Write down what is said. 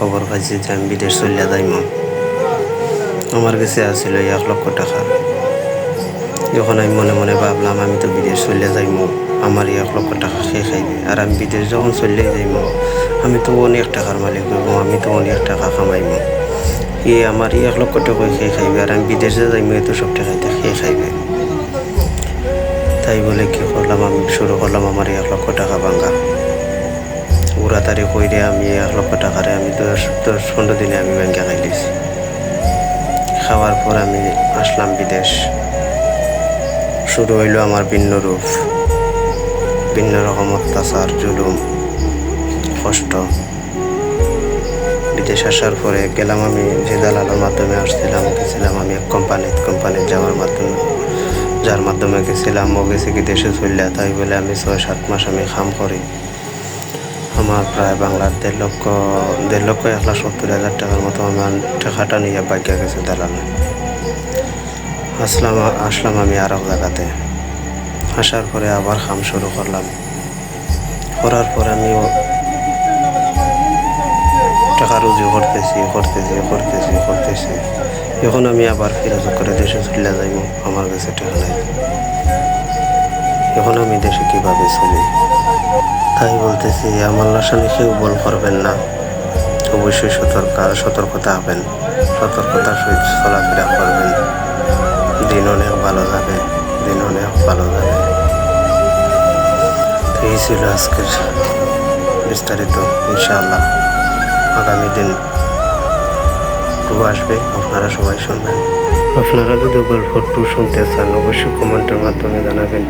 খবর পাইছি যে আমি বিদেশ চলিয়া যাইম। আমার কাছে আসছিল 1,00,000 টাকা। যখন আমি মনে মনে ভাবলাম আমি তো বিদেশ চলিয়া যাইম, আমার 1,00,000 টাকা খেয়ে খাইবে, আর আমি বিদেশ যখন চলিয়ে যাইম আমি তো অনেক টাকার মালিক হইব, আমি তো অনেক টাকা কামাইম। আমার 1,00,000 টাকা খেয়ে খাইবে, আর আমি বিদেশে যাইম তো সব টাকাইতে খেয়ে খাইবে। তাই বলে কি করলাম, আমি শুরু করলাম আমার 1,00,000 টাকা ভাঙ্গা। উড়াতাড়ি কইরে আমি 1,00,000 টাকারে আমি 10-15 দিনে আমি ব্যাংকে খাইলিছি। খাওয়ার পর আমি আসলাম বিদেশ। শুরু হইল আমার ভিন্ন রূপ, ভিন্ন রকম অত্যাচার, জুলুম, কষ্ট। বিদেশ আসার পরে গেলাম আমি যে দালালের মাধ্যমে আসছিলাম, গেছিলাম আমি এক কোম্পানির যার মাধ্যমে গেছিলাম, ও গেছে কি দেশে চললে। তাই বলে আমি 6-7 মাস আমি কাম করি। আমার প্রায় বাংলার 1,70,000 টাকার মতো আমার টাকাটা নিয়ে বাইকে গেছে দালালে। আসলাম আমি আর এক জায়গাতে। আসার পরে আবার কাম শুরু করলাম। করার পরে আমি টাকা রুজি করতেছি। এখন আমি আবার ফিরত করে দেশে চলে যাইব, আমার কাছে টাকা নাই। এখন আমি দেশে কিভাবে চলি? তাই বলতেছি, আমার লাশানি কেউ বল করবেন না। অবশ্যই সতর্কতা হবেন, সতর্কতার সহিত চলাফেরা করবেন। দিন অনেক ভালো যাবে। এই ছিল আজকের বিস্তারিত। ইনশাআল্লাহ আগামী দিন আসবে, আপনারা সবাই শুনবেন। আপনারা যদি গল্প শুনতে চান অবশ্যই কমেন্টের মাধ্যমে জানাবেন।